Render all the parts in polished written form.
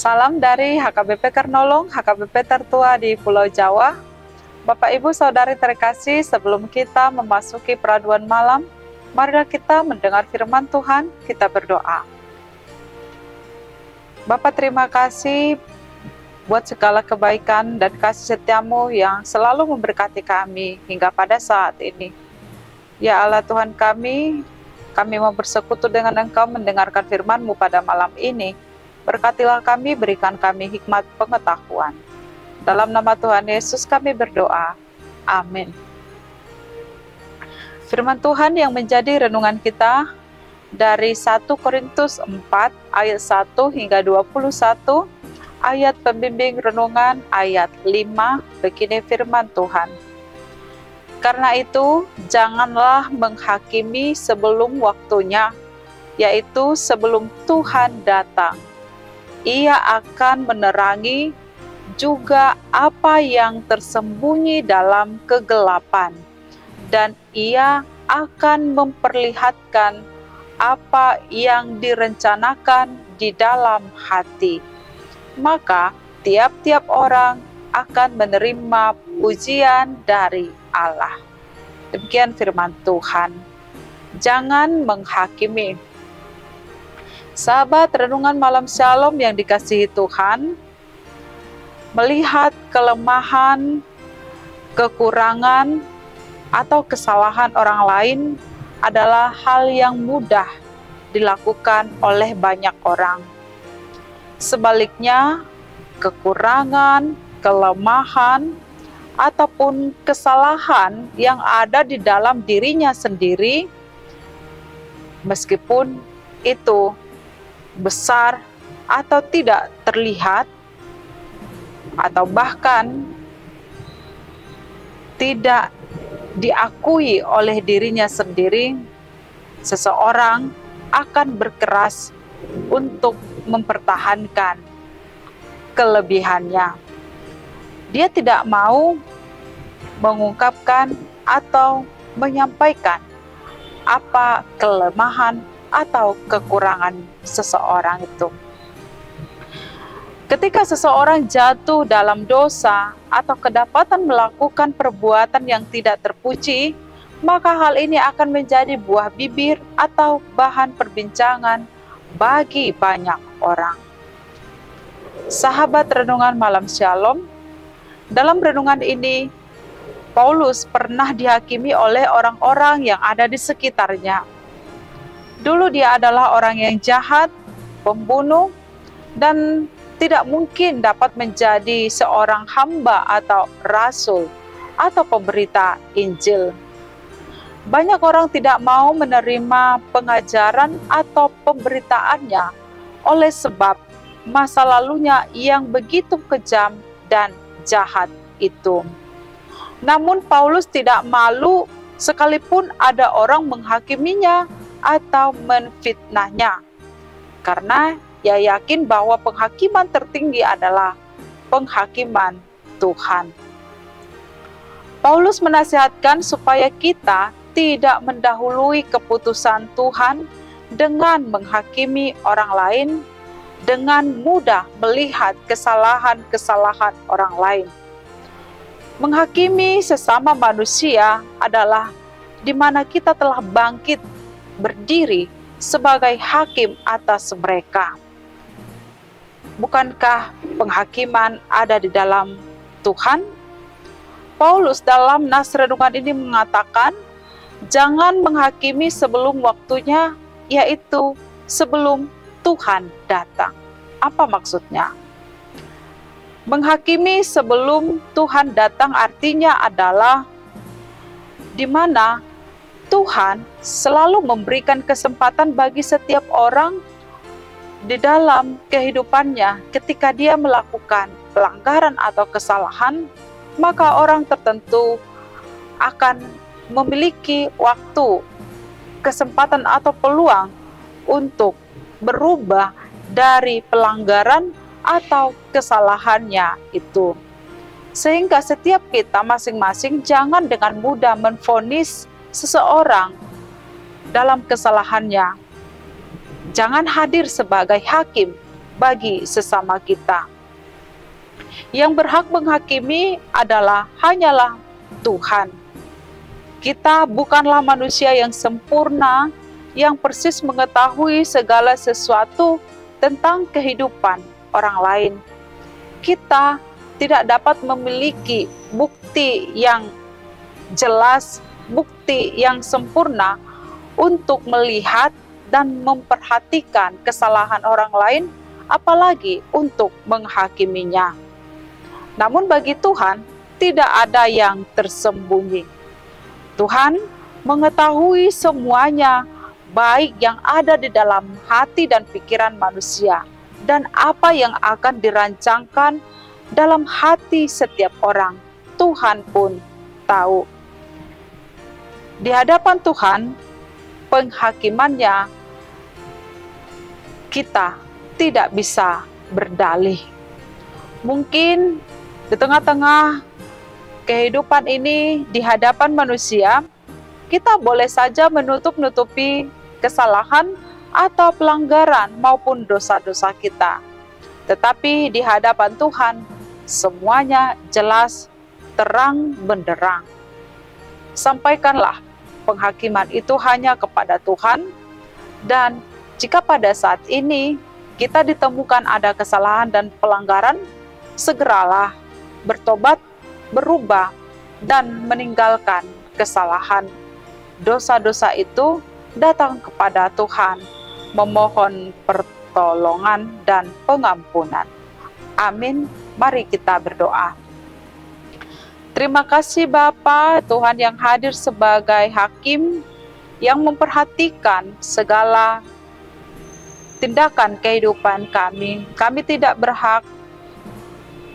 Salam dari HKBP Kernolong, HKBP tertua di Pulau Jawa. Bapak Ibu Saudari terkasih, sebelum kita memasuki peraduan malam, marilah kita mendengar firman Tuhan, kita berdoa. Bapak, terima kasih buat segala kebaikan dan kasih setiamu yang selalu memberkati kami hingga pada saat ini. Ya Allah Tuhan kami mau bersekutu dengan Engkau mendengarkan firman-Mu pada malam ini. Berkatilah kami, berikan kami hikmat pengetahuan. Dalam nama Tuhan Yesus kami berdoa. Amin. Firman Tuhan yang menjadi renungan kita dari 1 Korintus 4 ayat 1 hingga 21, ayat pembimbing renungan ayat 5, begini firman Tuhan. Karena itu, janganlah menghakimi sebelum waktunya, yaitu sebelum Tuhan datang. Ia akan menerangi juga apa yang tersembunyi dalam kegelapan, dan ia akan memperlihatkan apa yang direncanakan di dalam hati. Maka tiap-tiap orang akan menerima pujian dari Allah. Demikian firman Tuhan. Jangan menghakimi. Sahabat renungan malam Shalom yang dikasihi Tuhan, melihat kelemahan, kekurangan, atau kesalahan orang lain adalah hal yang mudah dilakukan oleh banyak orang. Sebaliknya, kekurangan, kelemahan, ataupun kesalahan yang ada di dalam dirinya sendiri, meskipun itu besar atau tidak terlihat, atau bahkan tidak diakui oleh dirinya sendiri, seseorang akan berkeras untuk mempertahankan kelebihannya. Dia tidak mau mengungkapkan atau menyampaikan apa kelemahan atau kekurangan seseorang itu. Ketika seseorang jatuh dalam dosa atau kedapatan melakukan perbuatan yang tidak terpuji, maka hal ini akan menjadi buah bibir atau bahan perbincangan bagi banyak orang. Sahabat renungan malam Shalom, dalam renungan ini, Paulus pernah dihakimi oleh orang-orang yang ada di sekitarnya. Dulu dia adalah orang yang jahat, pembunuh, dan tidak mungkin dapat menjadi seorang hamba atau rasul atau pemberita Injil. Banyak orang tidak mau menerima pengajaran atau pemberitaannya oleh sebab masa lalunya yang begitu kejam dan jahat itu. Namun Paulus tidak malu sekalipun ada orang menghakiminya atau menfitnahnya, karena ia yakin bahwa penghakiman tertinggi adalah penghakiman Tuhan. Paulus menasihatkan supaya kita tidak mendahului keputusan Tuhan dengan menghakimi orang lain, dengan mudah melihat kesalahan-kesalahan orang lain. Menghakimi sesama manusia adalah di mana kita telah bangkit berdiri sebagai hakim atas mereka. Bukankah penghakiman ada di dalam Tuhan? Paulus dalam nas renungan ini mengatakan, jangan menghakimi sebelum waktunya, yaitu sebelum Tuhan datang. Apa maksudnya? Menghakimi sebelum Tuhan datang artinya adalah di mana Tuhan selalu memberikan kesempatan bagi setiap orang di dalam kehidupannya. Ketika dia melakukan pelanggaran atau kesalahan, maka orang tertentu akan memiliki waktu, kesempatan atau peluang untuk berubah dari pelanggaran atau kesalahannya itu. Sehingga setiap kita masing-masing jangan dengan mudah menvonis seseorang dalam kesalahannya. Jangan hadir sebagai hakim, bagi sesama kita. Yang berhak menghakimi adalah hanyalah Tuhan. Kita bukanlah manusia yang sempurna, yang persis mengetahui segala sesuatu tentang kehidupan orang lain. Kita tidak dapat memiliki bukti yang jelas, bukti yang sempurna untuk melihat dan memperhatikan kesalahan orang lain, apalagi untuk menghakiminya. Namun bagi Tuhan, tidak ada yang tersembunyi. Tuhan mengetahui semuanya, baik yang ada di dalam hati dan pikiran manusia, dan apa yang akan dirancangkan dalam hati setiap orang. Tuhan pun tahu. Di hadapan Tuhan, penghakimannya kita tidak bisa berdalih. Mungkin di tengah-tengah kehidupan ini, di hadapan manusia, kita boleh saja menutup-nutupi kesalahan atau pelanggaran maupun dosa-dosa kita. Tetapi di hadapan Tuhan, semuanya jelas, terang benderang. Sampaikanlah penghakiman itu hanya kepada Tuhan, dan jika pada saat ini kita ditemukan ada kesalahan dan pelanggaran, segeralah bertobat, berubah, dan meninggalkan kesalahan. Dosa-dosa itu datang kepada Tuhan, memohon pertolongan dan pengampunan. Amin. Mari kita berdoa. Terima kasih Bapa, Tuhan yang hadir sebagai hakim, yang memperhatikan segala tindakan kehidupan kami. Kami tidak berhak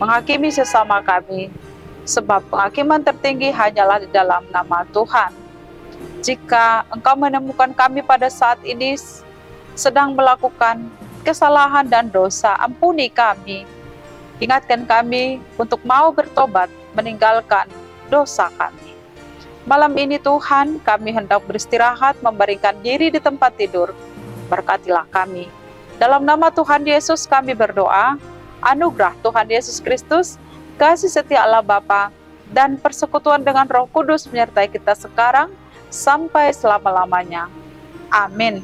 menghakimi sesama kami, sebab penghakiman tertinggi hanyalah di dalam nama Tuhan. Jika Engkau menemukan kami pada saat ini sedang melakukan kesalahan dan dosa, ampuni kami. Ingatkan kami untuk mau bertobat, meninggalkan dosa kami. Malam ini Tuhan, kami hendak beristirahat, memberikan diri di tempat tidur. Berkatilah kami. Dalam nama Tuhan Yesus kami berdoa. Anugerah Tuhan Yesus Kristus, kasih setia Allah Bapa, dan persekutuan dengan Roh Kudus menyertai kita sekarang sampai selama-lamanya. Amin.